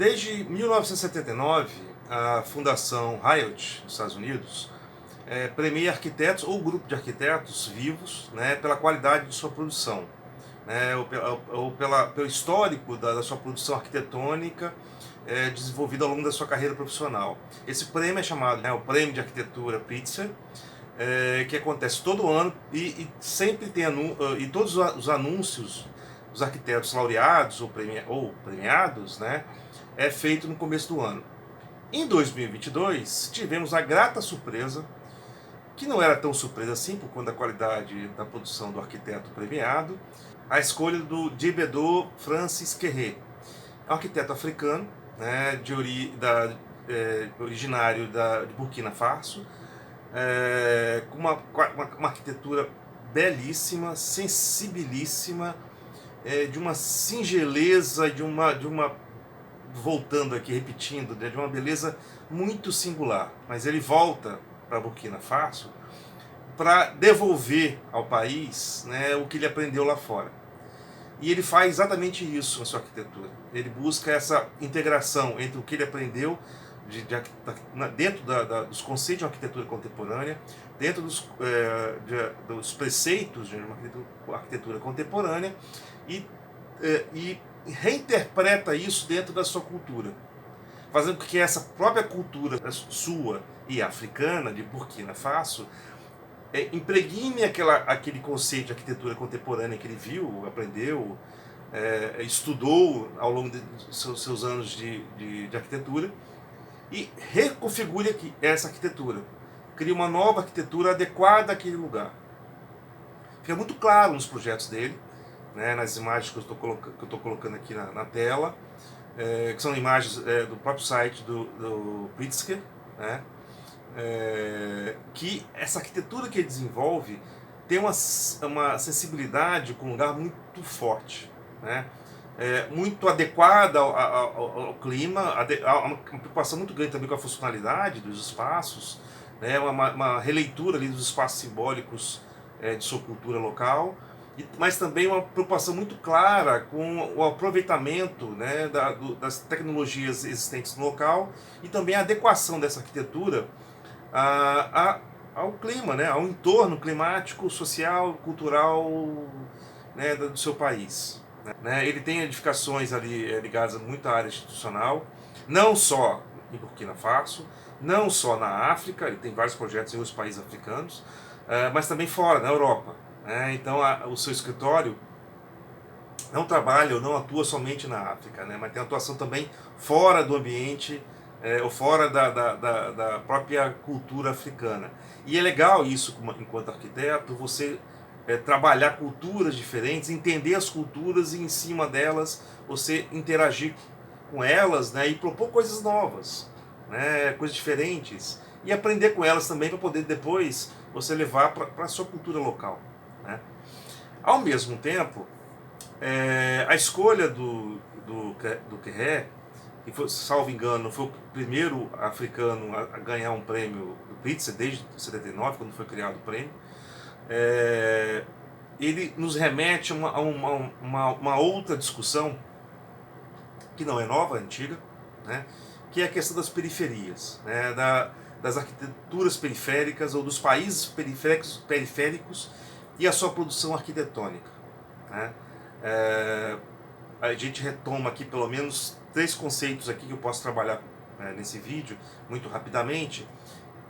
Desde 1979, a Fundação Hyatt, dos Estados Unidos, premia arquitetos ou grupo de arquitetos vivos, né, pela qualidade de sua produção, né, pelo histórico da sua produção arquitetônica desenvolvida ao longo da sua carreira profissional. Esse prêmio é chamado, né, o Prêmio de Arquitetura Pritzker, que acontece todo ano e sempre tem e todos os anúncios dos arquitetos laureados ou premiados, né, é feito no começo do ano. Em 2022, tivemos a grata surpresa, que não era tão surpresa assim por conta da qualidade da produção do arquiteto premiado, a escolha do Djibril Francis Kéré, um arquiteto africano, né, originário de Burkina Faso, com uma arquitetura belíssima, sensibilíssima, de uma singeleza, voltando aqui, repetindo, de uma beleza muito singular. Mas ele volta para Burkina Faso para devolver ao país, né, o que ele aprendeu lá fora. E ele faz exatamente isso na sua arquitetura. Ele busca essa integração entre o que ele aprendeu dentro dos conceitos de uma arquitetura contemporânea, dentro dos preceitos de uma arquitetura contemporânea e reinterpreta isso dentro da sua cultura, fazendo com que essa própria cultura sua e africana, de Burkina Faso, impregne aquele conceito de arquitetura contemporânea que ele viu, aprendeu, estudou ao longo dos seus anos de arquitetura, e reconfigure essa arquitetura, cria uma nova arquitetura adequada àquele lugar. Fica muito claro nos projetos dele, né, nas imagens que eu estou colocando aqui na tela, que são imagens do próprio site do Pritzker, né, que essa arquitetura que ele desenvolve tem uma sensibilidade com um lugar muito forte, né, muito adequada ao clima, uma preocupação muito grande também com a funcionalidade dos espaços, né, uma releitura ali dos espaços simbólicos de sua cultura local, mas também uma preocupação muito clara com o aproveitamento, né, das tecnologias existentes no local e também a adequação dessa arquitetura ao clima, né, ao entorno climático, social, cultural, né, do seu país. Né. Ele tem edificações ali ligadas muito à área institucional, não só em Burkina Faso, não só na África, ele tem vários projetos em outros países africanos, mas também fora, na Europa. Então o seu escritório não trabalha ou não atua somente na África, né, mas tem atuação também fora do ambiente, ou fora da própria cultura africana. E é legal isso, enquanto arquiteto, você trabalhar culturas diferentes, entender as culturas e em cima delas você interagir com elas, né, e propor coisas novas, né, coisas diferentes, e aprender com elas também para poder depois você levar para a sua cultura local. Né? Ao mesmo tempo, a escolha do Kéré, que foi, salvo engano, foi o primeiro africano a ganhar um prêmio do Pritzker desde 79, quando foi criado o prêmio, ele nos remete a uma outra discussão, que não é nova, é antiga, né, que é a questão das periferias, né, das arquiteturas periféricas ou dos países periféricos e a sua produção arquitetônica. Né? A gente retoma aqui pelo menos 3 conceitos aqui que eu posso trabalhar nesse vídeo muito rapidamente,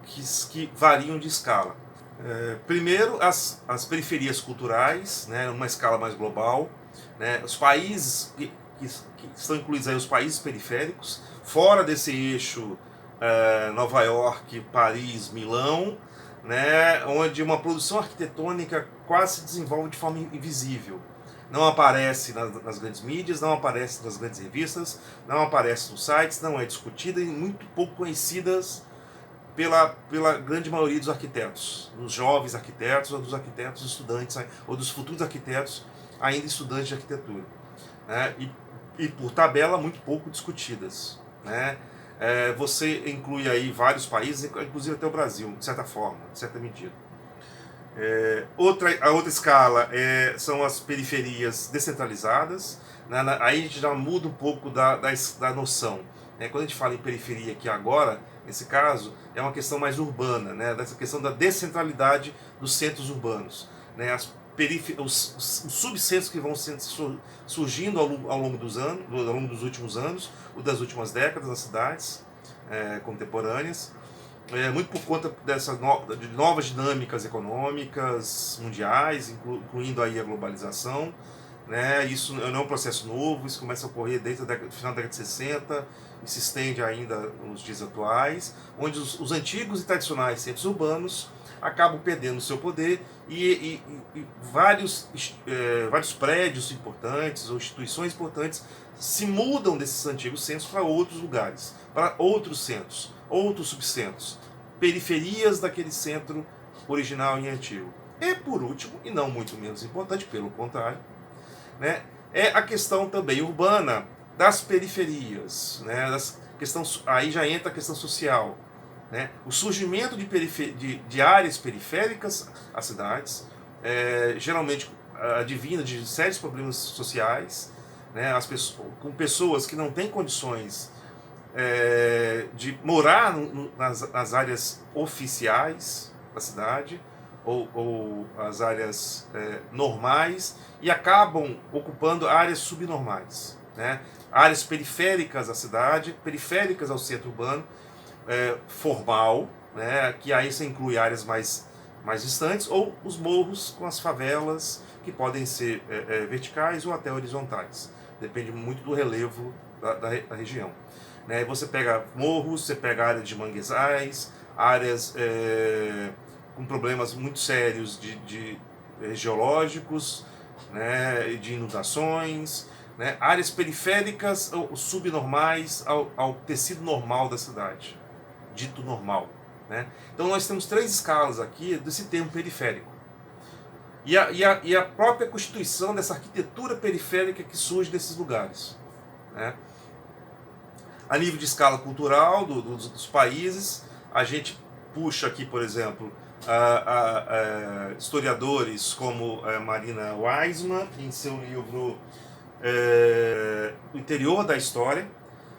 que variam de escala. Primeiro, as periferias culturais, né, numa escala mais global, né, os países que estão incluídos aí, os países periféricos, fora desse eixo Nova York, Paris, Milão, né, onde uma produção arquitetônica quase se desenvolve de forma invisível. Não aparece nas grandes mídias, não aparece nas grandes revistas, não aparece nos sites, não é discutida e muito pouco conhecidas pela grande maioria dos arquitetos, dos jovens arquitetos, ou dos arquitetos estudantes, ou dos futuros arquitetos ainda estudantes de arquitetura. Né, e por tabela, muito pouco discutidas. Né. Você inclui aí vários países, inclusive até o Brasil, de certa forma, de certa medida. A outra escala são as periferias descentralizadas. Né? Aí a gente já muda um pouco da noção. Né? Quando a gente fala em periferia aqui agora, nesse caso, é uma questão mais urbana, né? Dessa questão da descentralidade dos centros urbanos. Né? Os subcentros que vão surgindo ao longo dos anos, ao longo dos últimos anos, ou das últimas décadas nas cidades contemporâneas. Muito por conta de novas dinâmicas econômicas mundiais, incluindo aí a globalização. Né? Isso não é um processo novo, isso começa a ocorrer desde o final da década de 60 e se estende ainda nos dias atuais, onde os antigos e tradicionais centros urbanos acabam perdendo seu poder e vários prédios importantes ou instituições importantes se mudam desses antigos centros para outros lugares, para outros centros, outros subcentros, periferias daquele centro original e antigo. E por último, e não muito menos importante, pelo contrário, né, é a questão também urbana das periferias. Né, aí já entra a questão social. Né, o surgimento de áreas periféricas às cidades, geralmente advindo de sérios problemas sociais, né, com pessoas que não têm condições de morar nas áreas oficiais da cidade ou as áreas normais e acabam ocupando áreas subnormais, né? Áreas periféricas à cidade, periféricas ao centro urbano formal, né? Que aí se inclui áreas mais distantes, ou os morros com as favelas que podem ser verticais ou até horizontais, depende muito do relevo da região. Né? Você pega morros, você pega áreas de manguezais, áreas com problemas muito sérios de geológicos, né? De inundações, né? Áreas periféricas ou subnormais ao tecido normal da cidade, dito normal. Né? Então nós temos 3 escalas aqui desse termo periférico. E a própria constituição dessa arquitetura periférica que surge desses lugares. Né? A nível de escala cultural dos países, a gente puxa aqui, por exemplo, historiadores como Marina Weissmann, em seu livro O Interior da História,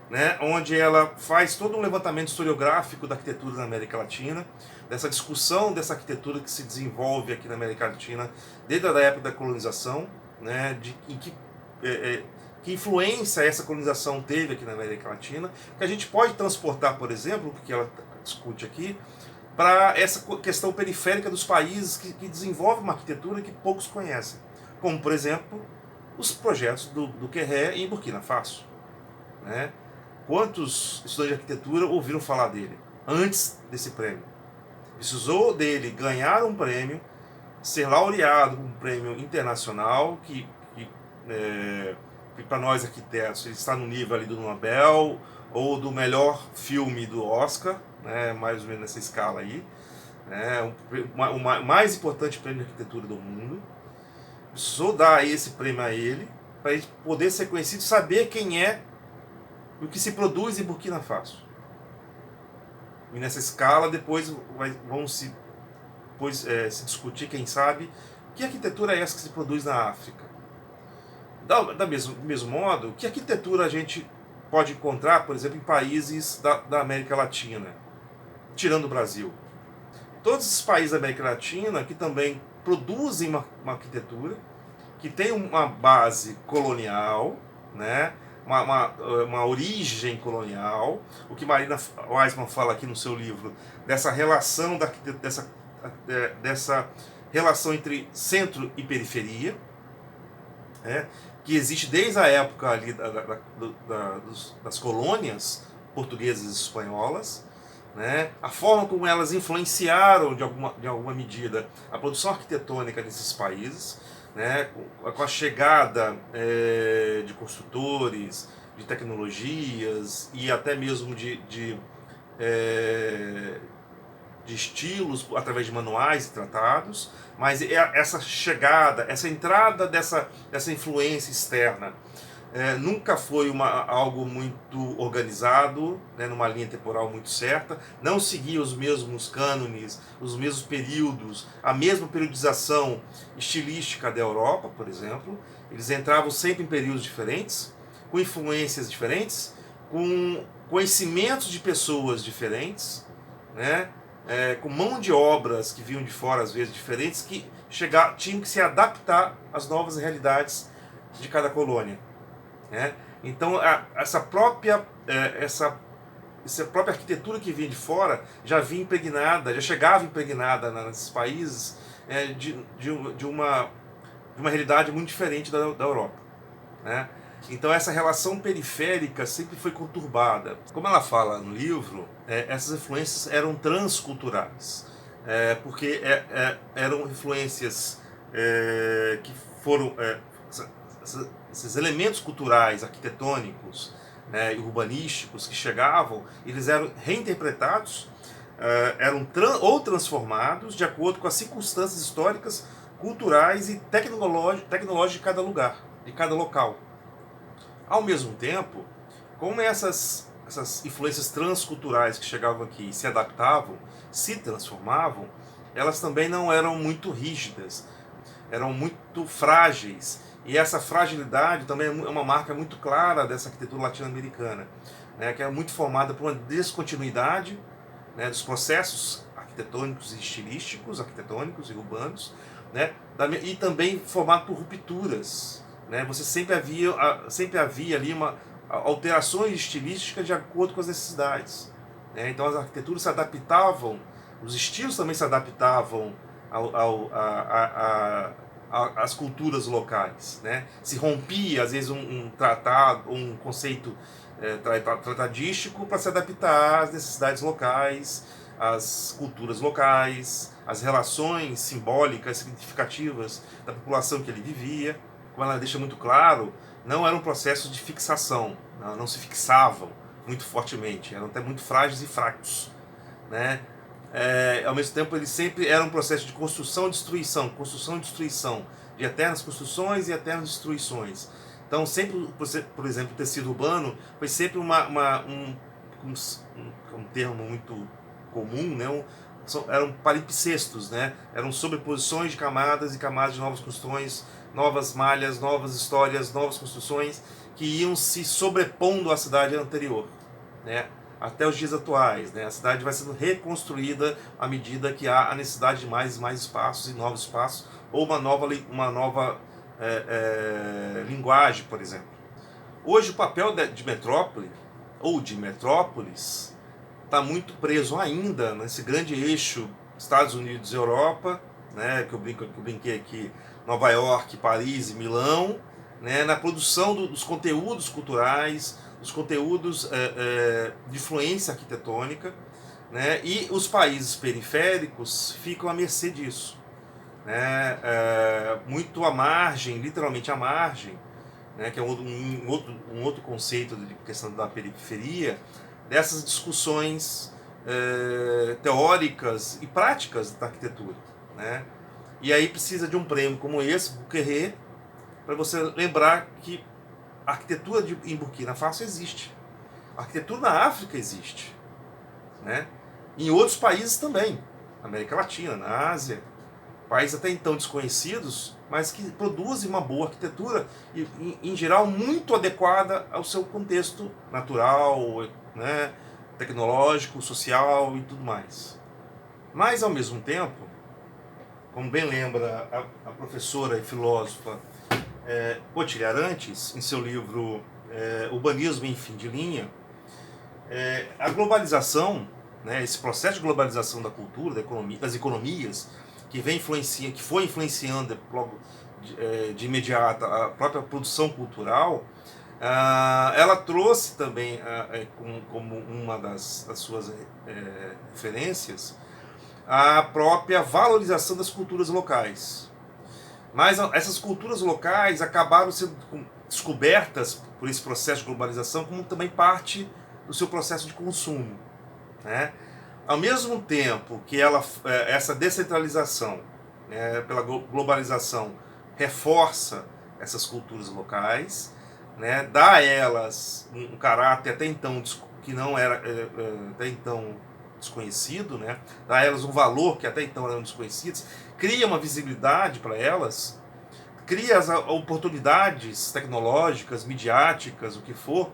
né, onde ela faz todo um levantamento historiográfico da arquitetura na América Latina, dessa discussão dessa arquitetura que se desenvolve aqui na América Latina desde a época da colonização, né, que influência essa colonização teve aqui na América Latina, que a gente pode transportar, por exemplo, o que ela discute aqui, para essa questão periférica dos países que desenvolvem uma arquitetura que poucos conhecem, como, por exemplo, os projetos do Kéré em Burkina Faso. Né? Quantos estudantes de arquitetura ouviram falar dele antes desse prêmio? Precisou dele ganhar um prêmio, ser laureado com um prêmio internacional, que para nós arquitetos ele está no nível ali do Nobel ou do melhor filme do Oscar, né, mais ou menos nessa escala aí, né, o mais importante prêmio de arquitetura do mundo. Precisou dar esse prêmio a ele para ele poder ser conhecido, saber quem é, o que se produz em Burkina Faso. E nessa escala depois vão se discutir, quem sabe, que arquitetura é essa que se produz na África. Do mesmo modo, que arquitetura a gente pode encontrar, por exemplo, em países da América Latina, tirando o Brasil. Todos esses países da América Latina que também produzem uma arquitetura, que tem uma base colonial, né? Uma origem colonial, o que Marina Weissmann fala aqui no seu livro, dessa relação dessa relação entre centro e periferia, né, que existe desde a época ali das colônias portuguesas e espanholas, né, a forma como elas influenciaram de alguma medida a produção arquitetônica desses países, né, com a chegada de construtores, de tecnologias e até mesmo de estilos através de manuais e tratados, mas essa chegada, essa entrada dessa influência externa nunca foi algo muito organizado, né, numa linha temporal muito certa, não seguia os mesmos cânones, os mesmos períodos, a mesma periodização estilística da Europa, por exemplo. Eles entravam sempre em períodos diferentes, com influências diferentes, com conhecimentos de pessoas diferentes, né, com mão de obras que vinham de fora, às vezes diferentes, que tinham que se adaptar às novas realidades de cada colônia. Né? Então, essa própria arquitetura que vinha de fora já vinha impregnada, já chegava impregnada nesses países de uma realidade muito diferente da Europa. Né? Então, essa relação periférica sempre foi conturbada. Como ela fala no livro, essas influências eram transculturais, porque eram influências que foram... esses elementos culturais, arquitetônicos, né, e urbanísticos que chegavam, eles eram reinterpretados, ou transformados de acordo com as circunstâncias históricas, culturais e tecnológicas de cada lugar, de cada local. Ao mesmo tempo, como essas influências transculturais que chegavam aqui se adaptavam, se transformavam, elas também não eram muito rígidas, eram muito frágeis. E essa fragilidade também é uma marca muito clara dessa arquitetura latino-americana, né, que é muito formada por uma descontinuidade, né, dos processos arquitetônicos e estilísticos, arquitetônicos e urbanos, né, e também formado por rupturas. Né, você sempre havia ali alterações estilísticas de acordo com as necessidades. Né, então as arquiteturas se adaptavam, os estilos também se adaptavam as culturas locais, né? Se rompia às vezes um tratado, um conceito tratadístico para se adaptar às necessidades locais, às culturas locais, às relações simbólicas, significativas da população que ele vivia. Como ela deixa muito claro, não era um processo de fixação, não se fixavam muito fortemente, eram até muito frágeis e fracos, né? Ao mesmo tempo, ele sempre era um processo de construção e destruição, de eternas construções e eternas destruições. Então, sempre, por exemplo, o tecido urbano foi sempre um termo muito comum, né? Eram palimpsestos, né? Eram sobreposições de camadas e camadas de novas construções, novas malhas, novas histórias, novas construções que iam se sobrepondo à cidade anterior, né? Até os dias atuais, né? A cidade vai sendo reconstruída à medida que há a necessidade de mais espaços e novos espaços, ou uma nova linguagem, por exemplo. Hoje o papel de metrópole, ou de metrópoles, está muito preso ainda nesse grande eixo Estados Unidos e Europa, né? Que eu brinquei aqui, Nova York, Paris e Milão, né? Na produção dos conteúdos culturais, os conteúdos de influência arquitetônica, né, e os países periféricos ficam à mercê disso, né, muito à margem, literalmente à margem, né, que é um outro conceito de questão da periferia, dessas discussões teóricas e práticas da arquitetura. Né, e aí precisa de um prêmio como esse, Buquerê, para você lembrar que a arquitetura em Burkina Faso existe. A arquitetura na África existe. Né? Em outros países também. Na América Latina, na Ásia. Países até então desconhecidos, mas que produzem uma boa arquitetura e, em geral, muito adequada ao seu contexto natural, né? Tecnológico, social e tudo mais. Mas, ao mesmo tempo, como bem lembra a professora e filósofa Otília Arantes, em seu livro Urbanismo em Fim de Linha, a globalização, né, esse processo de globalização da cultura, das economias, que foi influenciando logo de imediato a própria produção cultural, ela trouxe também, como uma das suas referências, a própria valorização das culturas locais. Mas essas culturas locais acabaram sendo descobertas por esse processo de globalização como também parte do seu processo de consumo. Né? Ao mesmo tempo que essa descentralização, né, pela globalização, reforça essas culturas locais, né, dá a elas um caráter até então que não era até então desconhecido, né, dá a elas um valor que até então eram desconhecidos, cria uma visibilidade para elas, cria as oportunidades tecnológicas, midiáticas, o que for,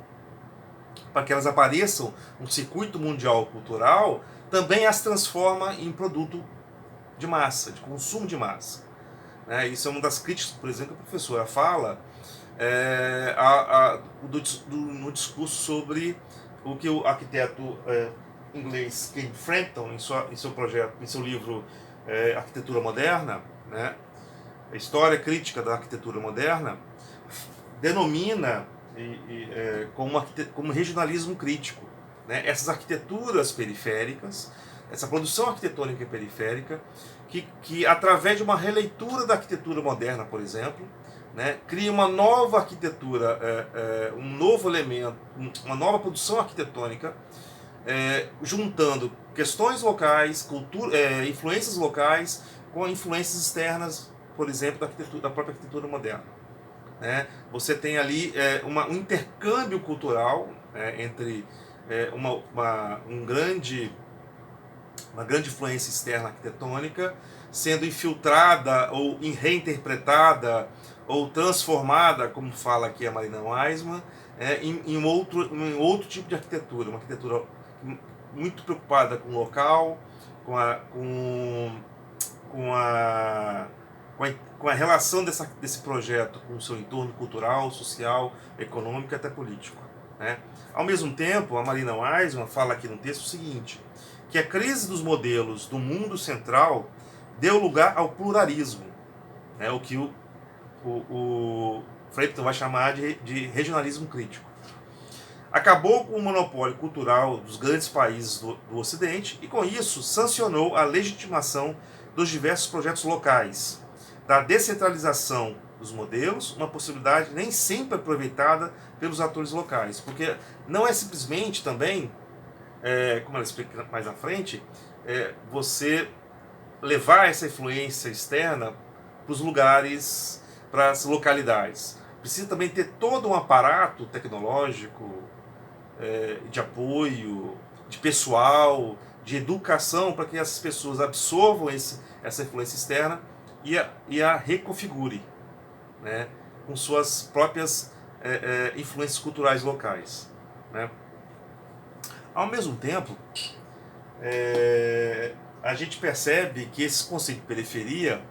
para que elas apareçam no circuito mundial cultural, também as transforma em produto de massa, de consumo de massa. Isso é uma das críticas, por exemplo, que a professora fala no discurso sobre o que o arquiteto inglês Ken Frampton, em seu projeto, em seu livro Arquitetura Moderna, né, a história crítica da arquitetura moderna, denomina como regionalismo crítico, né, essas arquiteturas periféricas, essa produção arquitetônica periférica, que através de uma releitura da arquitetura moderna, por exemplo, né, cria uma nova arquitetura, um novo elemento, uma nova produção arquitetônica, juntando questões locais, influências locais com influências externas, por exemplo, da própria arquitetura moderna. Você tem ali um intercâmbio cultural entre uma grande influência externa arquitetônica sendo infiltrada ou reinterpretada ou transformada, como fala aqui a Marina Wiseman, em outro tipo de arquitetura, uma arquitetura muito preocupada com o local, com a relação desse projeto com o seu entorno cultural, social, econômico e até político. Ao mesmo tempo, a Marina Wiseman fala aqui no texto o seguinte, que a crise dos modelos do mundo central deu lugar ao pluralismo, o que o Frampton vai chamar de regionalismo crítico. Acabou com o monopólio cultural dos grandes países do Ocidente e, com isso, sancionou a legitimação dos diversos projetos locais, da descentralização dos modelos, uma possibilidade nem sempre aproveitada pelos atores locais, porque não é simplesmente também, como ela explica mais à frente, você levar essa influência externa para os lugares, para as localidades. Precisa também ter todo um aparato tecnológico, de apoio, de pessoal, de educação, para que essas pessoas absorvam essa influência externa e a reconfigure, né, com suas próprias influências culturais locais. Ao mesmo tempo, a gente percebe que esse conceito de periferia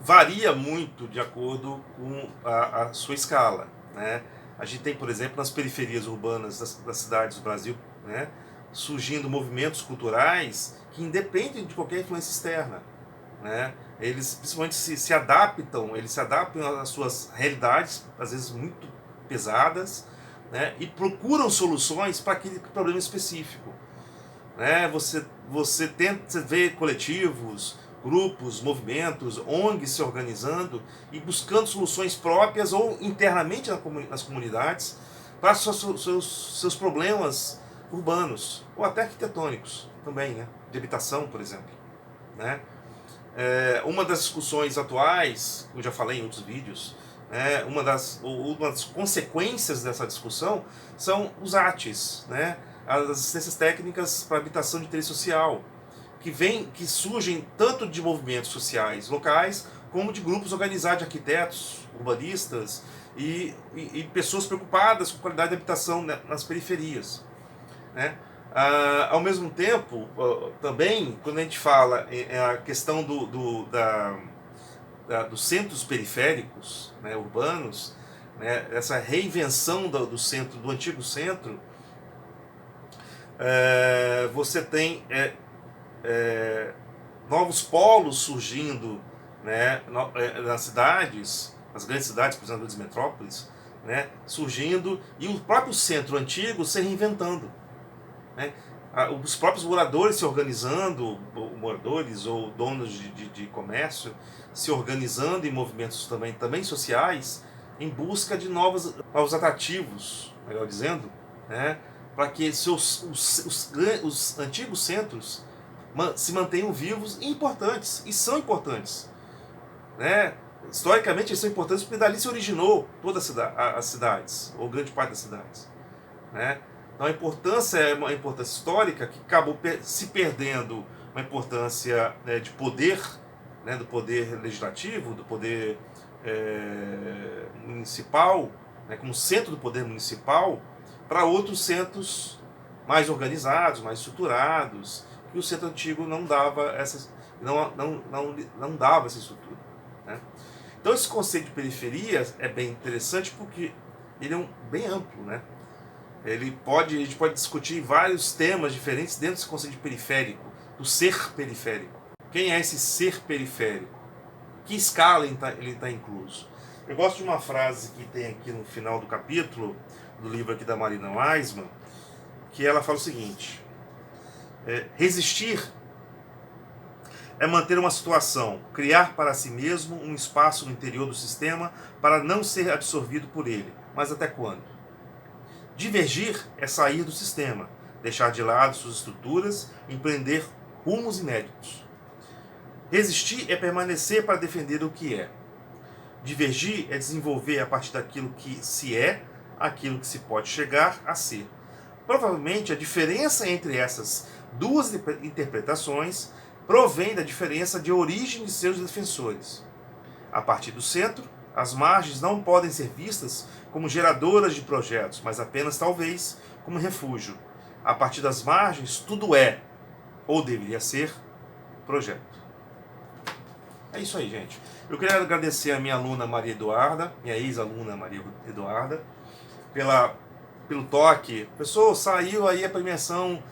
varia muito de acordo com a sua escala. A gente tem, por exemplo, nas periferias urbanas das cidades do Brasil, surgindo movimentos culturais que independem de qualquer influência externa. Eles principalmente se adaptam às suas realidades, às vezes muito pesadas, e procuram soluções para aquele problema específico. Você vê coletivos, grupos, movimentos, ONGs se organizando e buscando soluções próprias ou internamente nas comunidades para seus problemas urbanos ou até arquitetônicos também, de habitação, por exemplo. Uma das discussões atuais, eu já falei em outros vídeos, uma das consequências dessa discussão são os ATs, as assistências técnicas para habitação de interesse social, que surgem tanto de movimentos sociais locais, como de grupos organizados de arquitetos, urbanistas e pessoas preocupadas com a qualidade de habitação nas periferias. Ao mesmo tempo, também, quando a gente fala a questão dos centros periféricos, urbanos, essa reinvenção do centro, do antigo centro, você tem novos polos surgindo, nas cidades, nas grandes cidades, por exemplo, das metrópoles, surgindo, e o próprio centro antigo se reinventando. Os próprios moradores se organizando, moradores ou donos de comércio, se organizando em movimentos também sociais, em busca de novos atrativos, melhor dizendo, para que os antigos centros se mantenham vivos e importantes, e são importantes. historicamente eles são importantes porque dali se originou toda as cidades, ou grande parte das cidades, né? Então a importância é uma importância histórica que acabou se perdendo uma importância, né, de poder, né, do poder legislativo, do poder municipal, né, como centro do poder municipal, para outros centros mais organizados, mais estruturados, que o centro antigo não dava não dava essa estrutura, né? Então esse conceito de periferia é bem interessante porque ele é bem amplo, né? A gente pode discutir vários temas diferentes dentro desse conceito de periférico, do ser periférico. Quem é esse ser periférico? Que escala ele está incluso? Eu gosto de uma frase que tem aqui no final do capítulo, do livro aqui da Marina Weisman, que ela fala o seguinte: resistir é manter uma situação, criar para si mesmo um espaço no interior do sistema para não ser absorvido por ele. Mas até quando? Divergir é sair do sistema, deixar de lado suas estruturas e empreender rumos inéditos. Resistir é permanecer para defender o que é. Divergir é desenvolver a partir daquilo que se é, aquilo que se pode chegar a ser. Provavelmente a diferença entre essas duas interpretações provém da diferença de origem de seus defensores. A partir do centro, as margens não podem ser vistas como geradoras de projetos, mas apenas, talvez, como refúgio. A partir das margens, tudo é, ou deveria ser, projeto. É isso aí, gente. Eu queria agradecer a minha aluna Maria Eduarda, minha ex-aluna Maria Eduarda, pelo toque. Pessoal, saiu aí a premiação,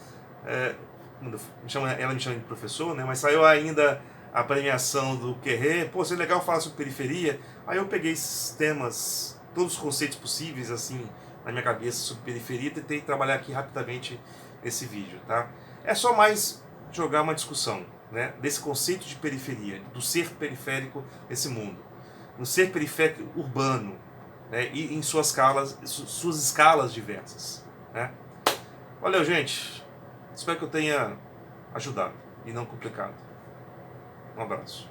ela me chama de professor, né? Mas saiu ainda a premiação do Querré. Pô, seria legal falar sobre periferia. Aí eu peguei esses temas, todos os conceitos possíveis, assim, na minha cabeça sobre periferia e tentei trabalhar aqui rapidamente nesse vídeo, tá? É só mais jogar uma discussão, né, desse conceito de periferia, do ser periférico nesse mundo. No ser periférico urbano, né, e em suas escalas diversas, né? Valeu, gente. Espero que eu tenha ajudado e não complicado. Um abraço.